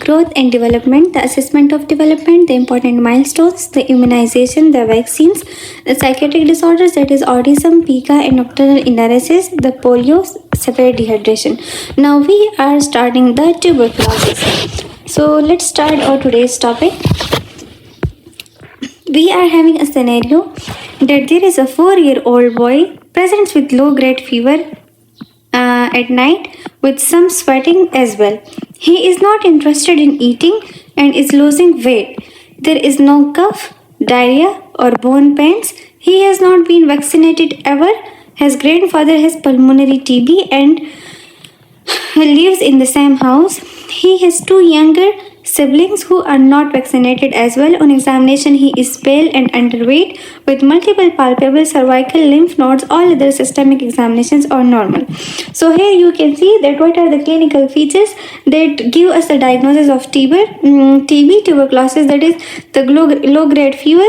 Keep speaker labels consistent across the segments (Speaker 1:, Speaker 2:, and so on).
Speaker 1: growth and development, the assessment of development, the important milestones, the immunization, the vaccines, the psychiatric disorders, that is autism, Pica, and nocturnal enuresis, the polio, severe dehydration. Now we are starting the tuberculosis. So let's start our today's topic. We are having a scenario that there is a 4-year-old boy presents with low-grade fever at night with some sweating as well. He is not interested in eating and is losing weight. There is no cough, diarrhea, or bone pains. He has not been vaccinated ever. His grandfather has pulmonary TB and lives in the same house. He has 2 younger siblings who are not vaccinated as well. On examination, he is pale and underweight with multiple palpable cervical lymph nodes. All other systemic examinations are normal. So here you can see that what are the clinical features that give us a diagnosis of TB, tuberculosis, that is the low-grade fever,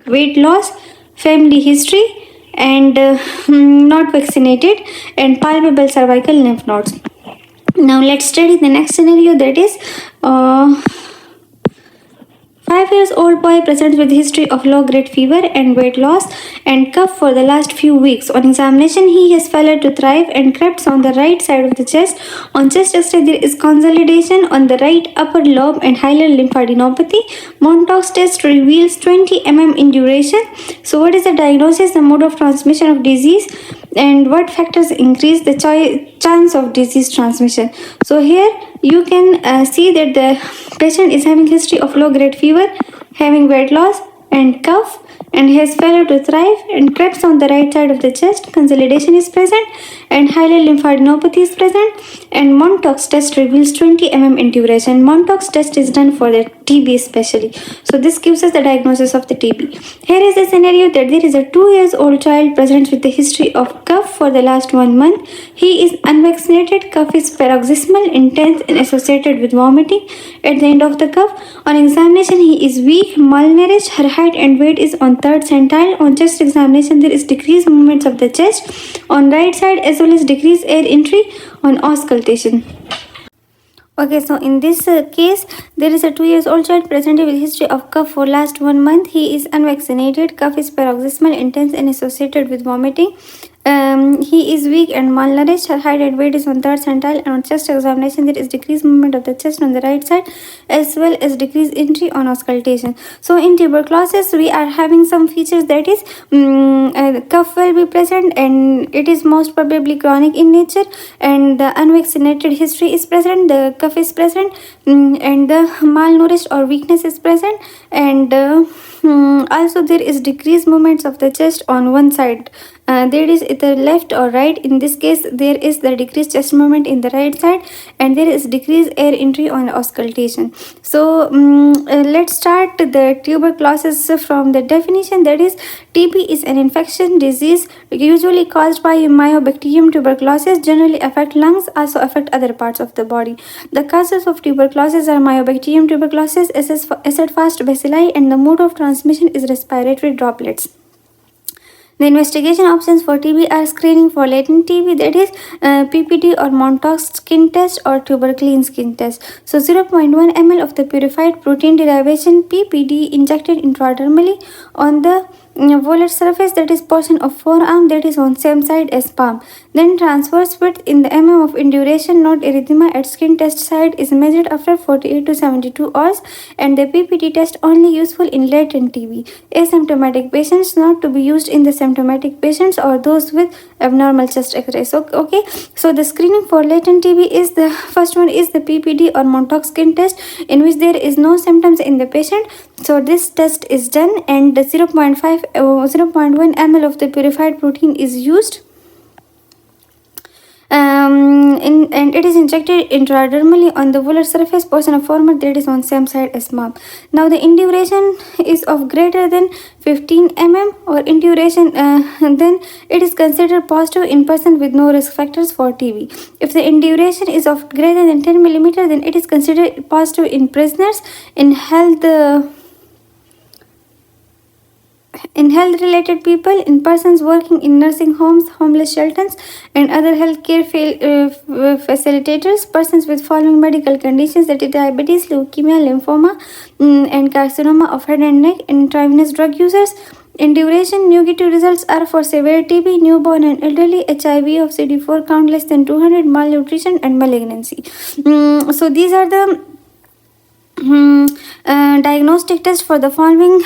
Speaker 1: weight loss, family history, and not vaccinated, and palpable cervical lymph nodes. Now let's study the next scenario, that is 5-year-old boy presents with history of low-grade fever and weight loss and cough for the last few weeks. On examination, he has failed to thrive and cramps on the right side of the chest. On chest X-ray, there is consolidation on the right upper lobe and hilar lymphadenopathy. Montauk's test reveals 20 mm in duration. So what is the diagnosis, the mode of transmission of disease, and what factors increase the chance of disease transmission? So here you can see that the patient is having history of low-grade fever, having weight loss and cough, and has failed to thrive and cramps on the right side of the chest. Consolidation is present and hilar lymphadenopathy is present, and Montauk's test reveals 20 mm in duration. Montauk's test is done for the TB especially. So this gives us the diagnosis of the TB. Here is a scenario that there is a 2-year-old child present with the history of cough for the last 1 month. He is unvaccinated. Cough is paroxysmal, intense, and associated with vomiting at the end of the cough. On examination, he is weak, malnourished. Her height and weight is on 3rd centile. On chest examination, there is decreased movements of the chest on right side as well as decreased air entry on auscultation. Okay, so in this case, there is a 2-year-old child presented with history of cough for last 1 month. He is unvaccinated. Cough is paroxysmal, intense, and associated with vomiting. He is weak and malnourished. Her height and weight is on 3rd centile, and on chest examination, there is decreased movement of the chest on the right side as well as decreased entry on auscultation. So in tuberculosis, we are having some features, that is cough will be present and it is most probably chronic in nature, and the unvaccinated history is present, the cough is present, and the malnourished or weakness is present, and also there is decreased movements of the chest on one side. There is either left or right. In this case, there is the decreased chest movement in the right side, and there is decreased air entry on auscultation. So let's start the tuberculosis from the definition, that is TB is an infection disease usually caused by Mycobacterium tuberculosis, generally affect lungs, also affect other parts of the body. The causes of tuberculosis are Mycobacterium tuberculosis, acid-fast bacilli, and the mode of transmission is respiratory droplets. The investigation options for TB are screening for latent TB, that is PPT or Montauk's skin test or tuberculin skin test. So 0.1 ml of the purified protein derivation PPD injected intradermally on the volar surface, that is portion of forearm that is on same side as palm. Then transverse width in the mm of induration, not erythema at skin test site, is measured after 48 to 72 hours, and the PPT test only useful in latent TB. Asymptomatic patients, not to be used in the symptomatic patients or those with abnormal chest X-ray. So okay, so the screening for latent TB is the first one is the PPD or Montauk's skin test, in which there is no symptoms in the patient. So this test is done, and the 0.1 ml of the purified protein is used, and it is injected intradermally on the volar surface portion of forearm that is on same side as palm. Now the induration is of greater than 15 mm or induration, then it is considered positive in person with no risk factors for TB. If the induration is of greater than 10 mm, then it is considered positive in prisoners. In In health-related people, in persons working in nursing homes, homeless shelters, and other healthcare facilitators, persons with following medical conditions, that is diabetes, leukemia, lymphoma, and carcinoma of head and neck, intravenous drug users. In duration, negative results are for severe TB, newborn and elderly, HIV of CD4 count less than 200, malnutrition, and malignancy. So these are the diagnostic test for the following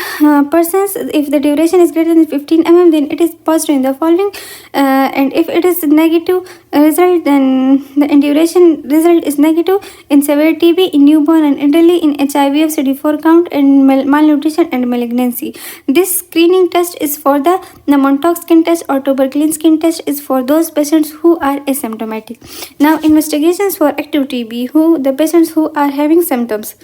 Speaker 1: persons. If the duration is greater than 15 then it is positive in the following, and if it is negative result, then the duration result is negative in severe TB, in newborn and elderly, in HIV of CD4 count, and malnutrition and malignancy. This screening test is for the Montauk skin test, or tuberculin skin test is for those patients who are asymptomatic. Now, investigations for active TB, the patients who are having symptoms.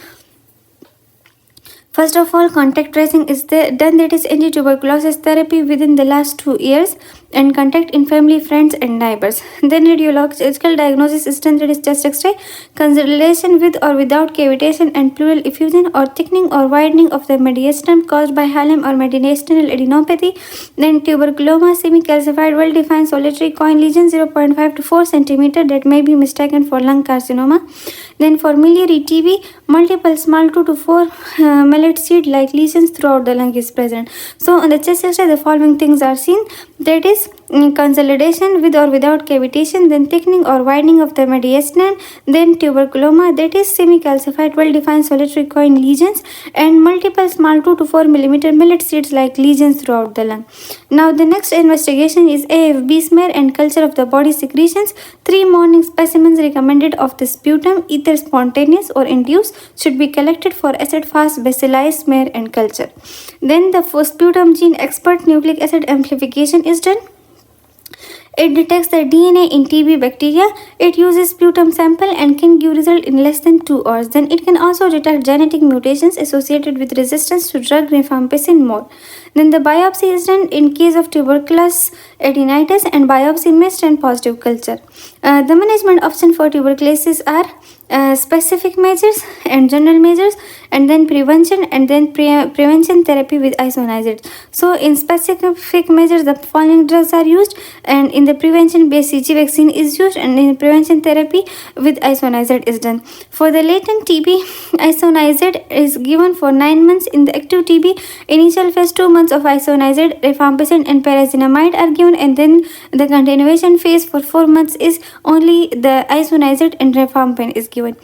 Speaker 1: First of all, contact tracing is done, that is anti-tuberculosis therapy within the last 2 years, and contact in family, friends, and neighbors. Then radiological diagnosis is done, that is chest X-ray, consolidation with or without cavitation and pleural effusion or thickening or widening of the mediastinum caused by hilum or mediastinal adenopathy. Then tuberculoma, semi-calcified, well-defined solitary coin lesion 0.5 to 4 cm that may be mistaken for lung carcinoma. Then for miliary TB, multiple small 2 to 4 millet seed-like lesions throughout the lung is present. So on the chest X-ray, the following things are seen, that is consolidation with or without cavitation, then thickening or widening of the mediastinum, then tuberculoma, that is semi-calcified, well-defined solitary coin lesions, and multiple small 2 to 4 mm millet seeds-like lesions throughout the lung. Now the next investigation is AFB smear and culture of the body secretions. 3 morning specimens recommended of the sputum, either spontaneous or induced, should be collected for acid-fast bacilli smear and culture. Then the sputum gene expert nucleic acid amplification is done. It detects the DNA in TB bacteria. It uses sputum sample and can give result in less than 2 hours. Then it can also detect genetic mutations associated with resistance to drug rifampicin more. Then the biopsy is done in case of tuberculous adenitis, and biopsy missed and positive culture. The management option for tuberculosis are specific measures and general measures, and then prevention, and then prevention therapy with isoniazid. So in specific measures, the following drugs are used, and in the prevention, BCG vaccine is used, and in prevention therapy with isoniazid is done. For the latent TB, isoniazid is given for 9 months. In the active TB, initial phase 2 months of isoniazid, rifampicin, and pyrazinamide are given, and then the continuation phase for 4 months is only the isoniazid and rifampicin is given.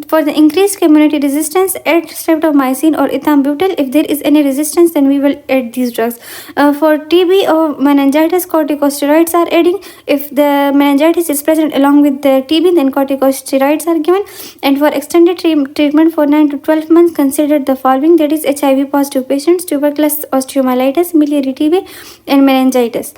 Speaker 1: For the increased community resistance, add streptomycin or ethambutol. If there is any resistance, then we will add these drugs. For TB or meningitis, corticosteroids are adding. If the meningitis is present along with the TB, then corticosteroids are given. And for extended treatment for 9 to 12 months, consider the following, that is HIV positive patients, tuberculosis, osteomyelitis, miliary TB, and meningitis.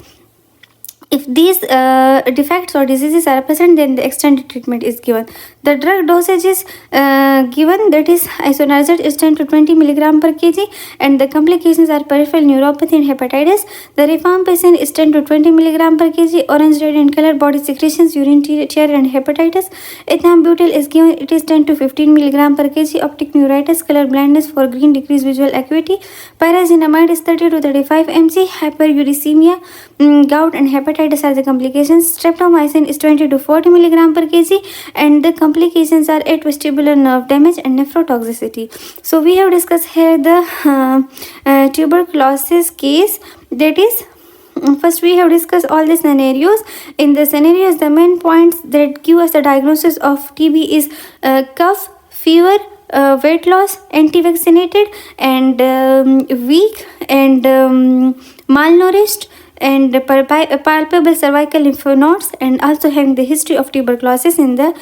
Speaker 1: If these defects or diseases are present, then the extended treatment is given. The drug dosage is given, that is isoniazid is 10 to 20 mg per kg, and the complications are peripheral neuropathy and hepatitis. The rifampicin is 10 to 20 mg per kg, orange red in color, body secretions, urine tear, and hepatitis. Ethambutol is given, it is 10 to 15 mg per kg, optic neuritis, color blindness, for green, decreased visual acuity. Pyrazinamide is 30 to 35 mg, hyperuricemia, gout, and hepatitis are the complications. Streptomycin is 20 to 40 mg per kg, and the complications are at vestibular nerve damage and nephrotoxicity. So we have discussed here the tuberculosis case, that is first we have discussed all the scenarios. In the scenarios, the main points that give us the diagnosis of TB is cough, fever, weight loss, anti-vaccinated, and weak, and malnourished, and palpable cervical lymph nodes, and also having the history of tuberculosis in the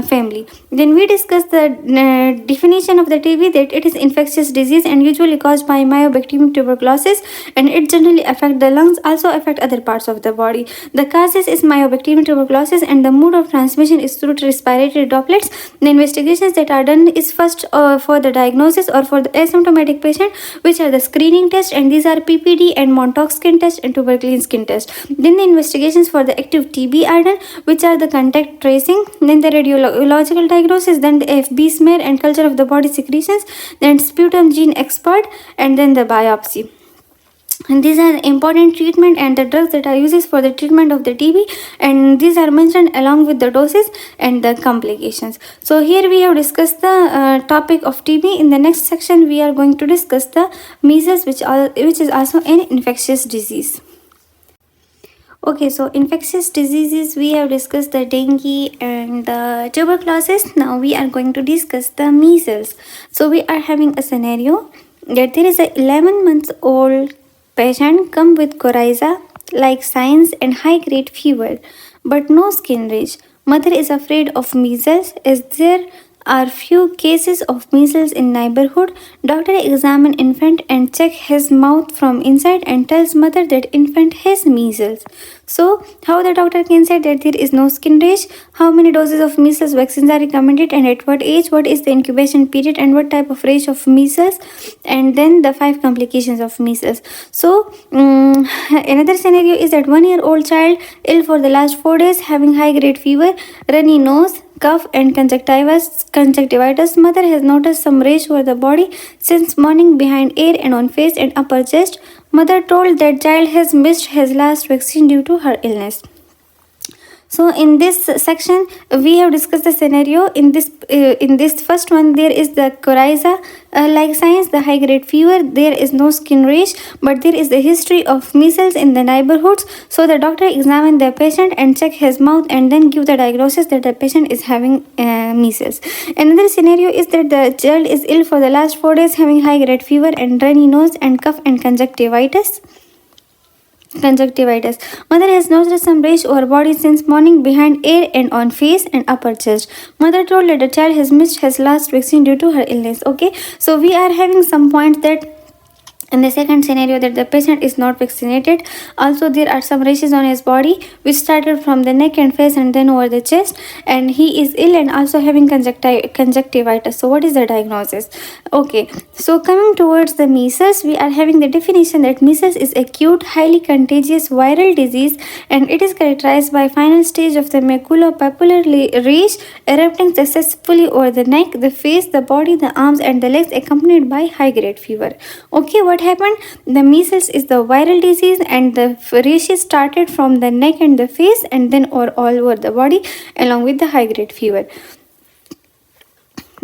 Speaker 1: family. Then we discussed the definition of the TB, that it is infectious disease and usually caused by mycobacterium tuberculosis, and it generally affect the lungs, also affect other parts of the body. The causes is mycobacterium tuberculosis, and the mode of transmission is through respiratory droplets. The investigations that are done is first for the diagnosis or for the asymptomatic patient, which are the screening test, and these are PPD and Montauk skin test and tuberculosis skin test. Then the investigations for the active TB are done, which are the contact tracing, then the radiological diagnosis, then the FB smear and culture of the body secretions, then sputum gene expert, and then the biopsy. And these are important treatment and the drugs that are used for the treatment of the TB, and these are mentioned along with the doses and the complications. So here we have discussed the topic of TB. In the next section we are going to discuss the measles, which is also an infectious disease. Okay, so infectious diseases, we have discussed the dengue and the tuberculosis. Now we are going to discuss the measles. So we are having a scenario that there is a 11 months old patient come with coryza like signs and high grade fever, but no skin rash. Mother is afraid of measles as there are few cases of measles in neighborhood. Doctor examine infant and check his mouth from inside and tells mother that infant has measles. So, how the doctor can say that there is no skin rash? How many doses of measles vaccines are recommended and at what age? What is the incubation period and what type of rash of measles? And then the 5 complications of measles. So, another scenario is that 1-year-old child ill for the last 4 days, having high grade fever, runny nose, cough and conjunctivitis. Mother has noticed some rash over the body since morning behind ear and on face and upper chest. Mother told that child has missed his last vaccine due to her illness. So in this section we have discussed the scenario. In this first one, there is the coryza like signs, the high grade fever, there is no skin rash, but there is the history of measles in the neighborhoods. So the doctor examine the patient and check his mouth and then give the diagnosis that the patient is having measles. Another scenario is that the child is ill for the last 4 days, having high grade fever and runny nose and cough and conjunctivitis. Mother has noticed some rash over body since morning behind ear and on face and upper chest. Mother told that the child has missed his last vaccine due to her illness. Okay, so we are having some points that in the second scenario that the patient is not vaccinated. Also, there are some rashes on his body which started from the neck and face and then over the chest, and he is ill and also having conjunctivitis. So what is the diagnosis? Okay, so coming towards the measles, we are having the definition that measles is acute highly contagious viral disease and it is characterized by final stage of the maculopapular rash erupting successfully over the neck, the face, the body, the arms and the legs, accompanied by high grade fever. Okay, what happened? The measles is the viral disease and the rashes started from the neck and the face and then all over the body along with the high grade fever.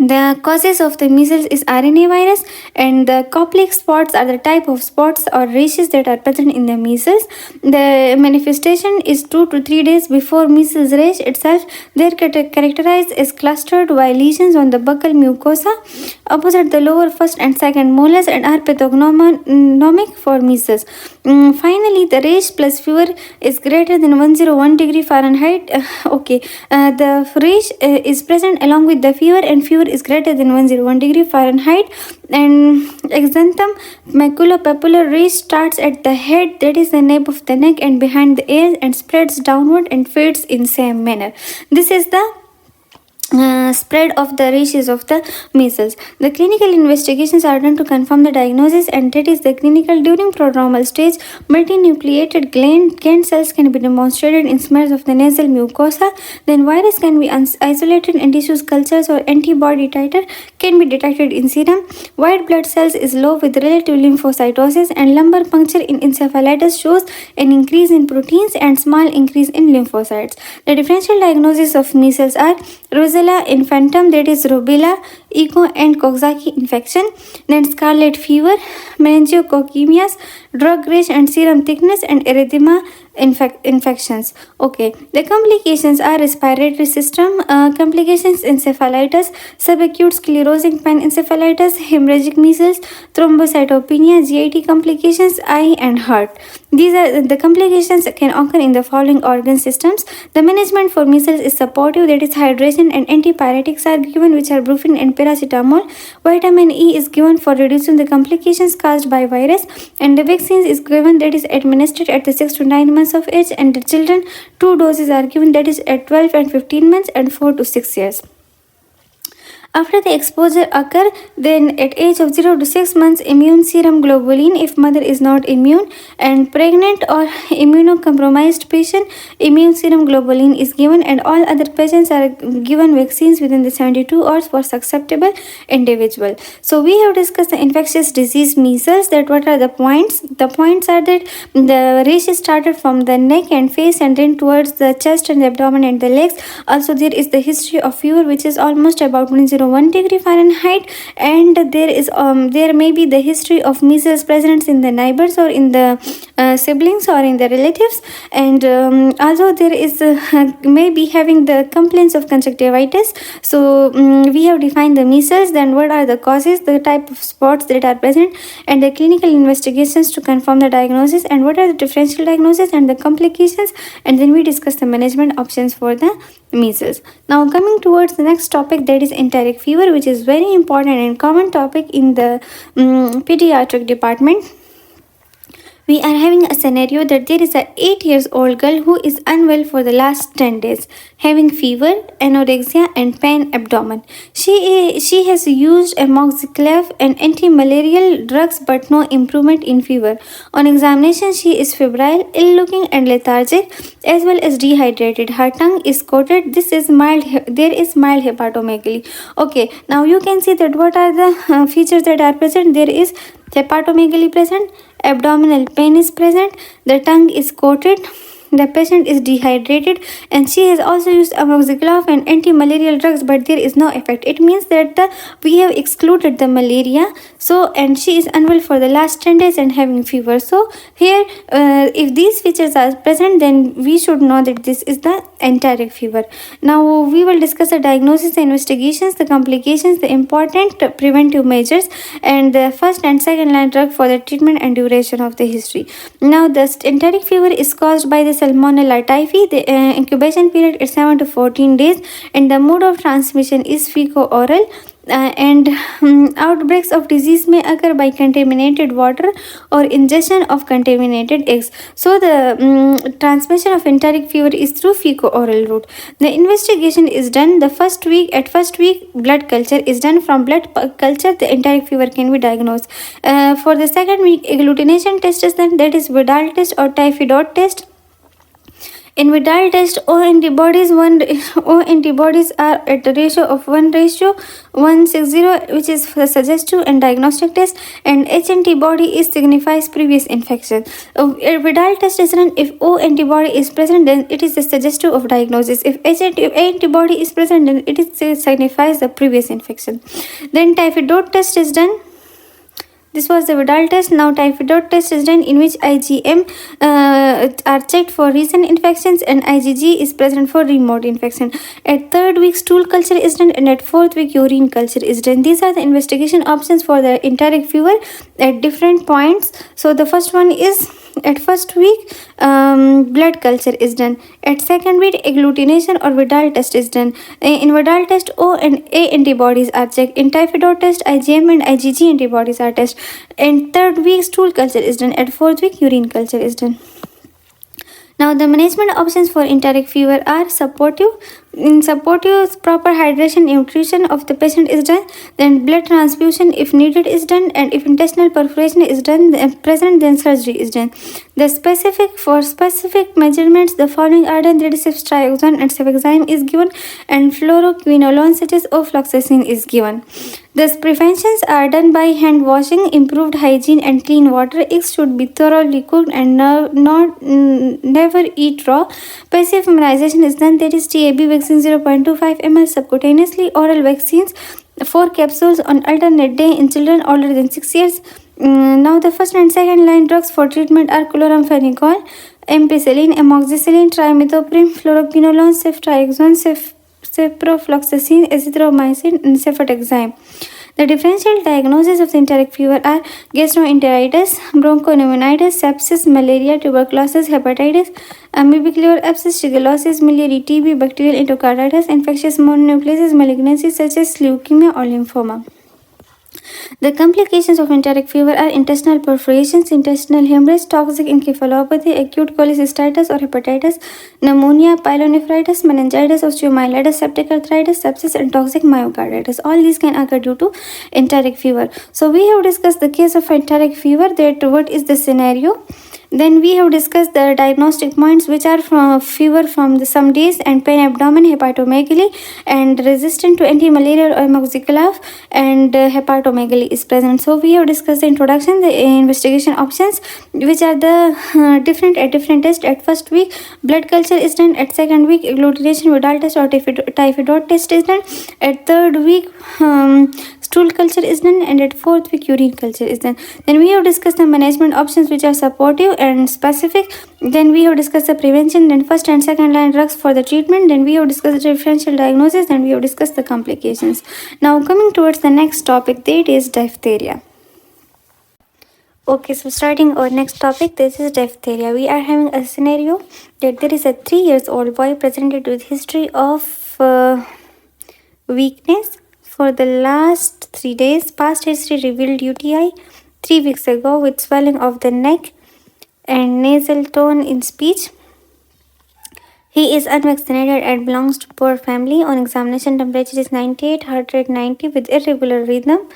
Speaker 1: The causes of the measles is RNA virus, and the complex spots are the type of spots or rashes that are present in the measles. The manifestation is 2 to 3 days before measles rash itself. They are characterized as clustered white lesions on the buccal mucosa opposite the lower first and second molars and are pathognomonic for measles. Finally, the rash plus fever is greater than 101 degree Fahrenheit. The rash is present along with the fever, and fever is greater than 101 degree Fahrenheit. And exanthum maculopapular rash starts at the head, that is the nape of the neck, and behind the ears and spreads downward and fades in same manner. This is the spread of the rashes of the measles. The clinical investigations are done to confirm the diagnosis, and that is the clinical during prodromal stage. Multinucleated gland cells can be demonstrated in smears of the nasal mucosa. Then virus can be isolated in tissues cultures, or antibody titer can be detected in serum. White blood cells is low with relative lymphocytosis, and lumbar puncture in encephalitis shows an increase in proteins and small increase in lymphocytes. The differential diagnosis of measles are Rosella infantum, that is rubella, echo and Coxsackie infection, then scarlet fever, meningococcemias, drug rash and serum thickness, and erythema infections. Okay, the complications are respiratory system complications, encephalitis, subacute sclerosing panencephalitis, hemorrhagic measles, thrombocytopenia, GIT complications, eye and heart. These are the complications can occur in the following organ systems. The management for measles is supportive, that is hydration, and antipyretics are given, which are brufen and paracetamol. Vitamin E is given for reducing the complications caused by virus, and the vaccines is given, that is administered at the 6 to 9 months of age, and the children 2 doses are given, that is at 12 and 15 months and 4 to 6 years. After the exposure occur, then at age of 0 to 6 months, immune serum globulin if mother is not immune, and pregnant or immunocompromised patient, immune serum globulin is given, and all other patients are given vaccines within the 72 hours for susceptible individual. So we have discussed the infectious disease measles. That what are the points? The points are that the rash started from the neck and face and then towards the chest and the abdomen and the legs. Also there is the history of fever which is almost about 101 degree Fahrenheit, and there may be the history of measles presence in the neighbors or in the siblings or in the relatives, and also there is maybe having the complaints of conjunctivitis. So we have defined the measles, then what are the causes, the type of spots that are present, and the clinical investigations to confirm the diagnosis, and what are the differential diagnosis and the complications, and then we discuss the management options for the measles. Now coming towards the next topic, that is enteric fever, which is very important and common topic in the pediatric department. We are having a scenario that there is a 8 years old girl who is unwell for the last 10 days, having fever, anorexia and pain abdomen. She has used amoxiclav and anti-malarial drugs but no improvement in fever. On examination, she is febrile, ill looking and lethargic as well as dehydrated. Her tongue is coated. There is mild hepatomegaly. Okay, now you can see that what are the features that are present. There is hepatomegaly present, abdominal pain is present, the tongue is coated, the patient is dehydrated, and she has also used amoxiclav and anti-malarial drugs but there is no effect. It means that we have excluded the malaria. So and she is unwell for the last 10 days and having fever. So here if these features are present, then we should know that this is the enteric fever. Now we will discuss the diagnosis, the investigations, the complications, the important preventive measures, and the first and second line drug for the treatment and duration of the history. Now the enteric fever is caused by the Salmonella typhi. The incubation period is 7 to 14 days, and the mode of transmission is fecal-oral. And outbreaks of disease may occur by contaminated water or ingestion of contaminated eggs. So the transmission of enteric fever is through fecal-oral route. The investigation is done the first week. At first week, blood culture is done. From blood culture, the enteric fever can be diagnosed. For the second week, agglutination test is done. That is Vidal test or Typhoid test. In Vidal test, O antibodies are at the ratio of 1:160, which is the suggestive and diagnostic test, and H antibody signifies previous infection. A Vidal test is run if O antibody is present, then it is the suggestive of diagnosis. If A antibody is present, then it signifies the previous infection. Then Typhoid test is done. This was the Vidal test. Now Typhoid test is done, in which IgM are checked for recent infections and IgG is present for remote infection. At third week, stool culture is done, and at fourth week, urine culture is done. These are the investigation options for the enteric fever at different points. So the first one is at first week, blood culture is done. At second week, agglutination or Vidal test is done. In Vidal test, O and A antibodies are checked. In Typhoid test, IgM and IgG antibodies are tested. In third week, stool culture is done. At fourth week, urine culture is done. Now the management options for enteric fever are supportive. In supportive, proper hydration, nutrition of the patient is done. Then blood transfusion if needed is done, and if intestinal perforation is done present, then surgery is done. The specific measurements, the following are done. That is ceftriaxone and cefixime is given, and fluoroquinolone such as ofloxacin is given. Thus, preventions are done by hand washing, improved hygiene, and clean water. Eggs should be thoroughly cooked and never eat raw. Passive immunization is done. That is TAB vaccine 0.25 ml subcutaneously. Oral vaccines 4 capsules on alternate day in children older than 6 years. Now the first and second line drugs for treatment are chloramphenicol, ampicillin, amoxicillin, trimethoprim, fluoroquinolone, ceftriaxone, ciprofloxacin, azithromycin, and cefotaxime. The differential diagnosis of the enteric fever are gastroenteritis, bronchopneumonitis, sepsis, malaria, tuberculosis, hepatitis, amoebic liver abscess, shigellosis, miliary TB, bacterial endocarditis, infectious mononucleosis, malignancies such as leukemia or lymphoma. The complications of enteric fever are intestinal perforations, intestinal hemorrhage, toxic encephalopathy, acute cholecystitis or hepatitis, pneumonia, pyelonephritis, meningitis, osteomyelitis, septic arthritis, sepsis, and toxic myocarditis. All these can occur due to enteric fever. So we have discussed the case of enteric fever, that what is the scenario. Then we have discussed the diagnostic points, which are from fever from some days and pain abdomen, hepatomegaly, and resistant to anti-malarial or amoxicillin, and hepatomegaly is present. So we have discussed the introduction, the investigation options, which are the different at different tests. At first week, blood culture is done. At second week, agglutination Vidal test or typhoid test is done. At third week, stool culture is done, and at fourth week urine culture is done. Then we have discussed the management options, which are supportive and specific. Then we have discussed the prevention, then first and second line drugs for the treatment. Then we have discussed the differential diagnosis. Then we have discussed the complications. Now coming towards the next topic, that is diphtheria. Okay, so starting our next topic, this is diphtheria. We are having a scenario that there is a 3-year-old boy presented with history of weakness for the last 3 days. Past history revealed UTI 3 weeks ago with swelling of the neck and nasal tone in speech. He is unvaccinated and belongs to poor family. On examination, temperature is 98, heart rate 90 with irregular rhythm.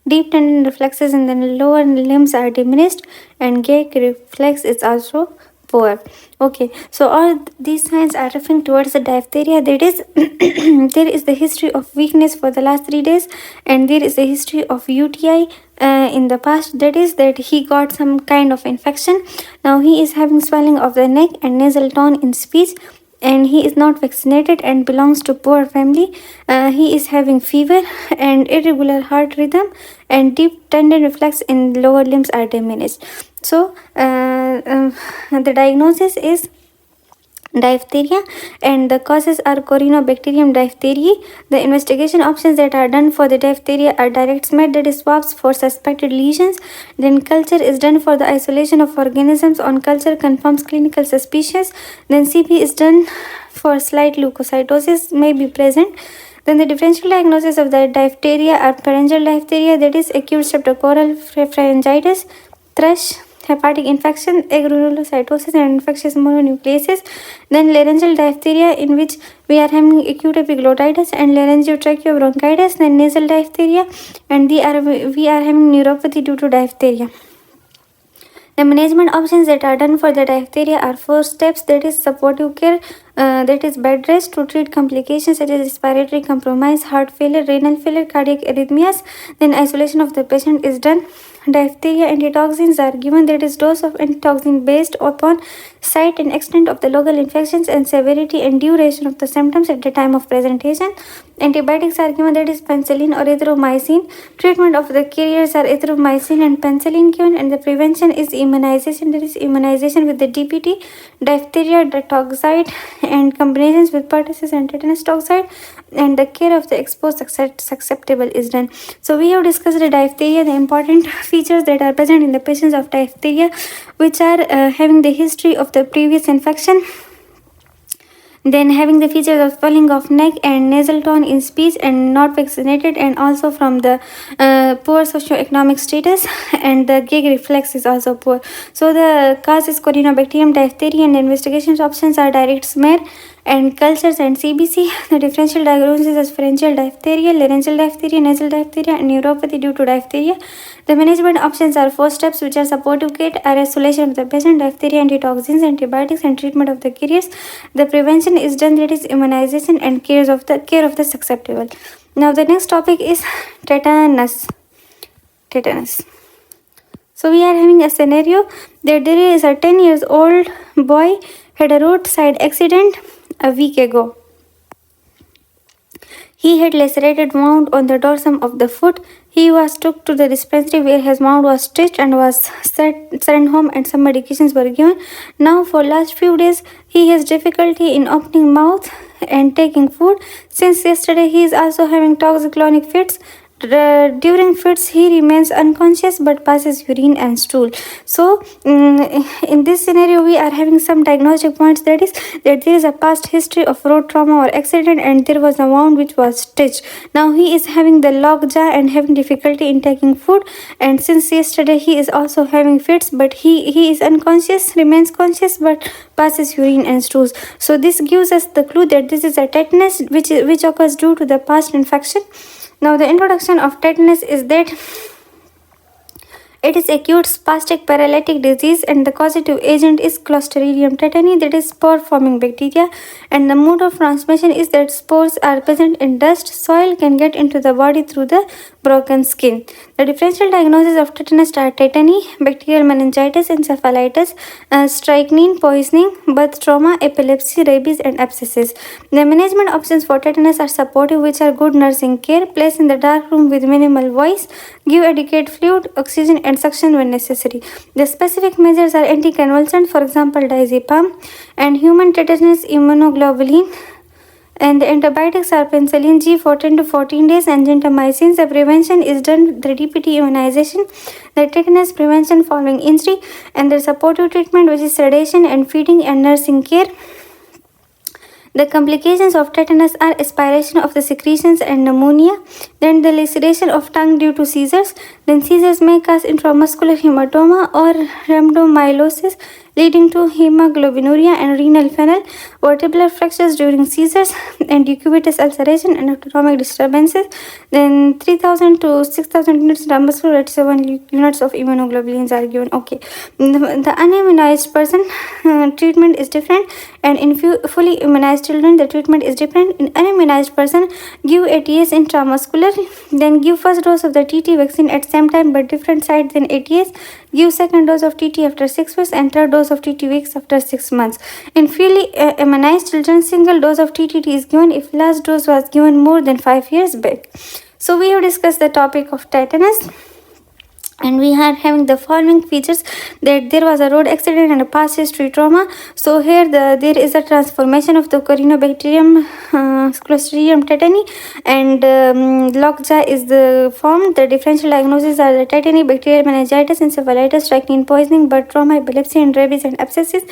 Speaker 1: Deep tendon reflexes in the lower limbs are diminished, and gait reflex is also poor. Okay, so all these signs are referring towards the diphtheria. That is, there is the history of weakness for the last 3 days, and there is the history of UTI in the past. That is, that he got some kind of infection. Now he is having swelling of the neck and nasal tone in speech, and he is not vaccinated and belongs to poor family. He is having fever and irregular heart rhythm, and deep tendon reflex in lower limbs are diminished. So the diagnosis is diphtheria, and the causes are Corynebacterium diphtheriae. The investigation options that are done for the diphtheria are direct smear, that is swabs for suspected lesions. Then culture is done for the isolation of organisms. On culture confirms clinical suspicious. Then CP is done for slight leukocytosis may be present. Then the differential diagnosis of the diphtheria are pharyngeal diphtheria, that is acute streptococcus pharyngitis, thrush, hepatic infection, granulocytosis, and infectious mononucleases. Then laryngeal diphtheria, in which we are having acute epiglottitis and laryngotracheobronchitis. Then nasal diphtheria, and we are having neuropathy due to diphtheria. The management options that are done for the diphtheria are 4 steps, that is supportive care, that is bed rest to treat complications such as respiratory compromise, heart failure, renal failure, cardiac arrhythmias. Then isolation of the patient is done. Diphtheria antitoxins are given, that is dose of antitoxin based upon site and extent of the local infections and severity and duration of the symptoms at the time of presentation. Antibiotics are given, that is penicillin or erythromycin. Treatment of the carriers are erythromycin and penicillin given, and the prevention is immunization, that is immunization with the DPT, diphtheria toxoid, and combinations with Pertussis and Tetanus toxoid, and the care of the exposed susceptible is done. So we have discussed the diphtheria, the important features that are present in the patients of diphtheria, which are having the history of the previous infection, then having the features of swelling of neck and nasal tone in speech, and not vaccinated, and also from the poor socioeconomic status, and the gag reflex is also poor. So the cause is Corynebacterium diphtheria, and the investigation options are direct smear and cultures and CBC. The differential diagnosis is pharyngeal diphtheria, laryngeal diphtheria, nasal diphtheria, and neuropathy due to diphtheria. The management options are 4 steps, which are supportive care, isolation of the patient, diphtheria antitoxins, antibiotics, and treatment of the carriers. The prevention is done, that is immunization and care of the susceptible. Now the next topic is tetanus. So we are having a scenario that there is a 10-year-old boy had a roadside accident a week ago. He had lacerated wound on the dorsum of the foot. He was took to the dispensary where his wound was stitched and was sent home, and some medications were given. Now for last few days he has difficulty in opening mouth and taking food. Since yesterday he is also having toxicologic fits. During fits, he remains unconscious but passes urine and stool. So, in this scenario, we are having some diagnostic points, that is, that there is a past history of road trauma or accident, and there was a wound which was stitched. Now, he is having the locked jaw and having difficulty in taking food, and since yesterday, he is also having fits, but he is unconscious, remains conscious, but passes urine and stools. So, this gives us the clue that this is a tetanus which occurs due to the past infection. Now, the introduction of tetanus is that it is acute spastic paralytic disease, and the causative agent is Clostridium tetani, that is spore forming bacteria, and the mode of transmission is that spores are present in dust. Soil can get into the body through the broken skin. The differential diagnosis of tetanus are tetany, bacterial meningitis, encephalitis, strychnine poisoning, birth trauma, epilepsy, rabies, and abscesses. The management options for tetanus are supportive, which are good nursing care, place in the dark room with minimal voice, give adequate fluid, oxygen, and suction when necessary. The specific measures are anticonvulsant, for example, diazepam, and human tetanus immunoglobulin. And the antibiotics are penicillin G for 10 to 14 days and gentamicin. The prevention is done with the DPT immunization, the tetanus prevention following injury, and the supportive treatment, which is sedation and feeding and nursing care. The complications of tetanus are aspiration of the secretions and pneumonia, then the laceration of tongue due to seizures, then seizures may cause intramuscular hematoma or rhabdomyolysis, leading to hemoglobinuria and renal failure, vertebral fractures during seizures, and decubitus ulceration and autonomic disturbances. Then 3000 to 6000 units intramuscular at 7 units of immunoglobulins are given. Okay, the unimmunized person treatment is different, and in fully immunized children the treatment is different. In unimmunized person, give ATS intramuscular, then give first dose of the TT vaccine at same time but different sites than ATS. Give second dose of TT after 6 weeks and third dose of TT weeks after 6 months. In fully immunized children, single dose of TTT is given if last dose was given more than 5 years back. So we have discussed the topic of tetanus, and we are having the following features: that there was a road accident and a past history trauma. So here there is a transformation of the Corynebacterium Clostridium tetani, and lockjaw is the form. The differential diagnoses are the tetany, bacterial meningitis, encephalitis, strychnine poisoning, birth trauma, epilepsy, and rabies and abscesses.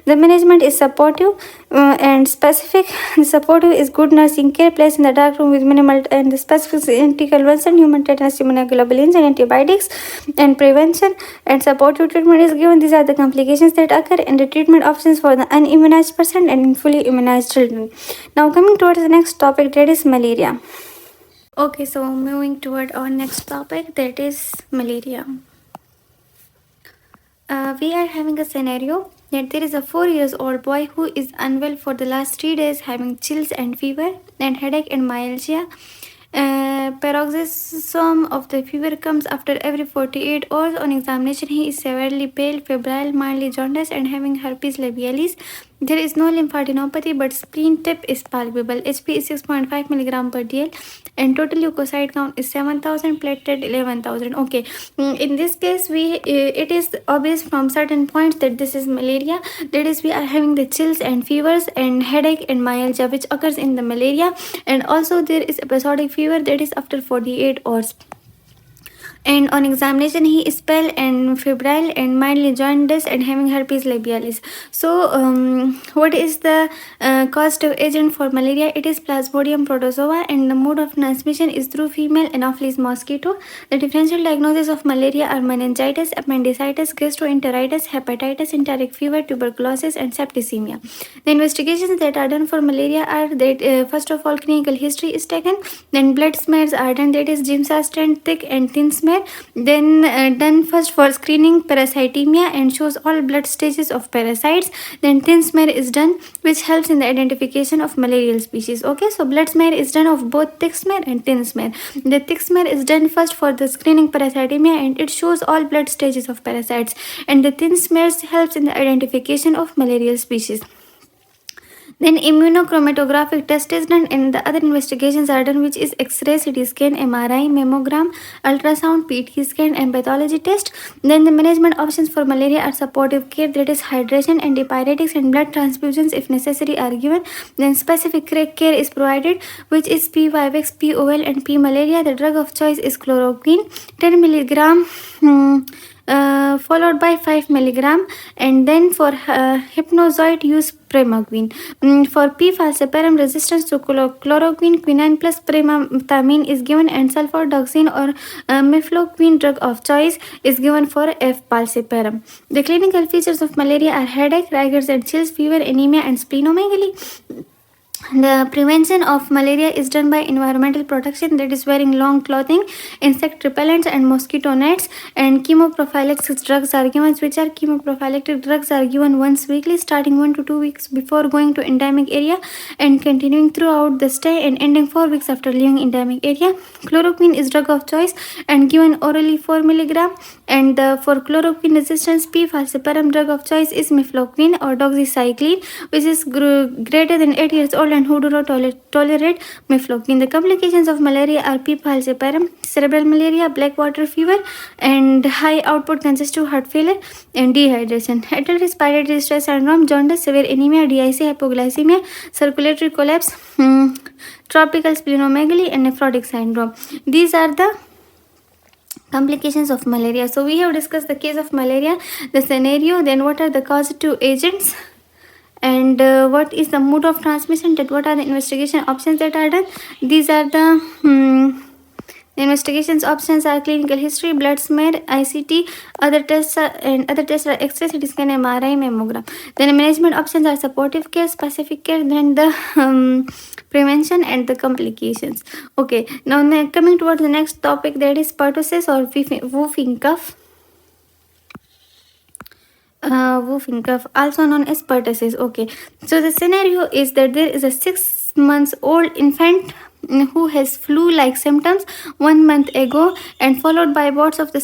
Speaker 1: The management is supportive and specific. The supportive is good nursing care, placed in the dark room with minimal, and the specific is anticonvulsant, human tetanus immunoglobulins, and antibiotics, and prevention and supportive treatment is given. These are the complications that occur, and the treatment options for the unimmunized person and fully immunized children. Now coming towards the next topic, that is malaria. Okay, so moving toward our next topic, that is malaria. We are having a scenario that there is a 4-year-old boy who is unwell for the last 3 days, having chills and fever and headache and myalgia. Paroxysm of the fever comes after every 48 hours. On examination, he is severely pale, febrile, mildly jaundiced, and having herpes labialis. There is no lymphadenopathy, but spleen tip is palpable. HP is 6.5 mg per dl, and total leukocyte count is 7,000, platelet 11,000. Okay, in this case, it is obvious from certain points that this is malaria. That is, we are having the chills and fevers and headache and myalgia, which occurs in the malaria, and also there is episodic fever that is after 48 hours. And on examination, he is pale and febrile and mildly jaundiced and having herpes labialis. So, what is the causative agent for malaria? It is Plasmodium protozoa, and the mode of transmission is through female Anopheles mosquito. The differential diagnosis of malaria are meningitis, appendicitis, gastroenteritis, hepatitis, enteric fever, tuberculosis, and septicemia. The investigations that are done for malaria are that first of all, clinical history is taken, then blood smears are done, that is Giemsa strand, thick and thin smear. Then done first for screening parasitemia and shows all blood stages of parasites. Then thin smear is done, which helps in the identification of malarial species. Okay, so blood smear is done of both thick smear and thin smear. The thick smear is done first for the screening parasitemia, and it shows all blood stages of parasites, and the thin smear helps in the identification of malarial species. Then immunochromatographic test is done and the other investigations are done, which is X-ray, CT scan, MRI, mammogram, ultrasound, PT scan and pathology test. Then the management options for malaria are supportive care, that is hydration, antipyretics and blood transfusions if necessary are given. Then specific care is provided, which is P5X, POL and P malaria. The drug of choice is chloroquine, 10 milligram. Followed by 5 milligram, and then for hypnozoid use Premaquine. For P. falciparum, resistance to chloroquine, quinine plus primethamine is given, and sulfadoxine or mefloquine drug of choice is given for F. falciparum. The clinical features of malaria are headache, rigors and chills, fever, anemia, and splenomegaly. The prevention of malaria is done by environmental protection, that is wearing long clothing, insect repellents and mosquito nets, and chemoprophylaxis drugs are given, which are chemoprophylactic drugs are given once weekly starting 1 to 2 weeks before going to endemic area and continuing throughout the stay and ending 4 weeks after leaving endemic area. Chloroquine is drug of choice and given orally 4 milligram, and for chloroquine resistance P. falciparum drug of choice is mefloquine or doxycycline, which is greater than 8 years old and who do not tolerate mefloquine. The complications of malaria are P. falciparum, cerebral malaria, black water fever, and high output congestive heart failure and dehydration. Adult respiratory distress syndrome, jaundice, severe anemia, DIC, hypoglycemia, circulatory collapse, tropical splenomegaly, and nephrotic syndrome. These are the complications of malaria. So we have discussed the case of malaria, the scenario, then what are the causative agents, and what is the mode of transmission, that what are the investigation options that are done. These are the investigations options are clinical history, blood smear, ICT, other tests are X-ray, CT scan, MRI, mammogram. Then management options are supportive care, specific care, then the prevention and the complications. Okay, now coming towards the next topic, that is pertussis or whooping cough. Whooping cough, also known as pertussis. Okay, so the scenario is that there is a 6 months old infant who has flu-like symptoms 1 month ago and followed by bouts of the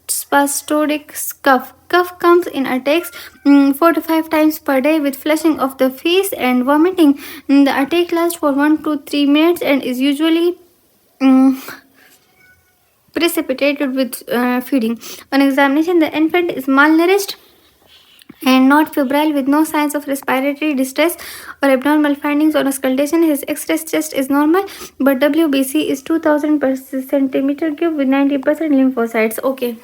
Speaker 1: spasmodic cough. Cough comes in attacks 4 to 5 times per day with flushing of the face and vomiting. The attack lasts for 1 to 3 minutes and is usually precipitated with feeding. On examination, the infant is malnourished and not febrile with no signs of respiratory distress or abnormal findings on auscultation. His X-ray chest is normal, but WBC is 2000 per centimeter cube with 90% lymphocytes. Okay.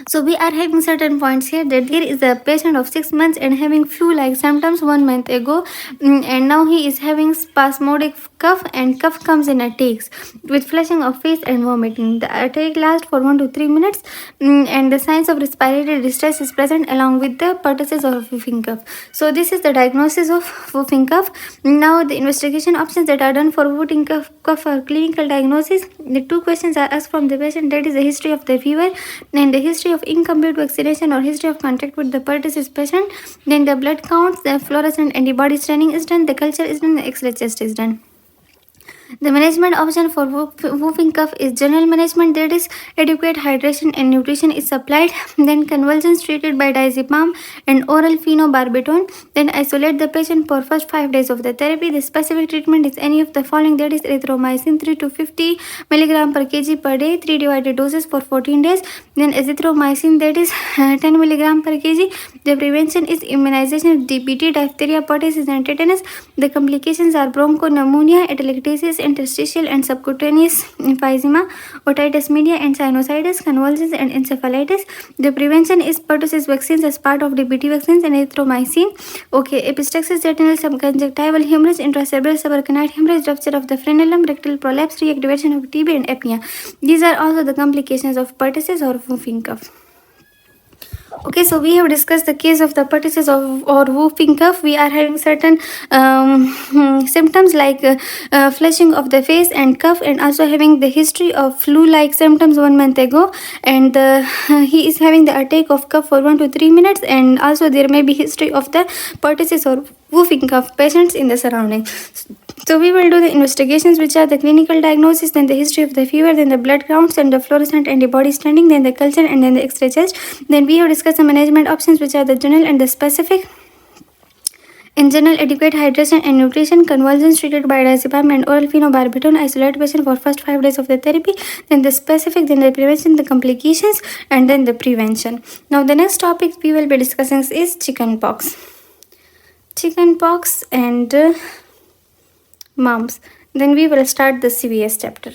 Speaker 1: So we are having certain points here, that there is a patient of 6 months and having flu-like symptoms 1 month ago, and now he is having spasmodic cough, and cough comes in attacks with flushing of face and vomiting. The attack lasts for 1 to 3 minutes, and the signs of respiratory distress is present along with the pertussis or whooping cough. So this is the diagnosis of whooping cough. Now the investigation options that are done for whooping cough are clinical diagnosis. The 2 questions are asked from the patient, that is the history of the fever and the history of incomplete vaccination or history of contact with the pertussis patient. Then the blood counts, the fluorescent antibody staining is done, the culture is done, the X-ray test is done. The management option for whooping cough is general management, that is adequate hydration and nutrition is supplied. Then convulsions treated by diazepam and oral phenobarbital. Then isolate the patient for first 5 days of the therapy. The specific treatment is any of the following, that is erythromycin 3 to 50 mg per kg per day, 3 divided doses for 14 days. Then azithromycin, that is 10 mg per kg. The prevention is immunization of DPT, diphtheria, pertussis and tetanus. The complications are bronchopneumonia, atelectasis, interstitial and subcutaneous emphysema, otitis media and sinusitis, convulsions and encephalitis. The prevention is pertussis vaccines as part of DPT vaccines and erythromycin. Okay, epistaxis, retinal subconjunctival hemorrhage, intracerebral subarachnoid hemorrhage, rupture of the frenulum, rectal prolapse, reactivation of TB and apnea. These are also the complications of pertussis or whooping cough. Okay, so we have discussed the case of the pertussis or whooping cough. We are having certain symptoms like flushing of the face and cough, and also having the history of flu-like symptoms 1 month ago, and he is having the attack of cough for 1 to 3 minutes, and also there may be history of the pertussis or whooping cough patients in the surroundings. So we will do the investigations, which are the clinical diagnosis, then the history of the fever, then the blood counts and the fluorescent antibody staining, then the culture, and then the X-ray test. Then we have discussed the management options, which are the general and the specific. In general, adequate hydration and nutrition, convulsions treated by diazepam and oral phenobarbital isolate patient for first 5 days of the therapy, then the specific, then the prevention, the complications, and then the prevention. Now, the next topic we will be discussing is chickenpox. Chickenpox and mumps. Then we will start the CVS chapter.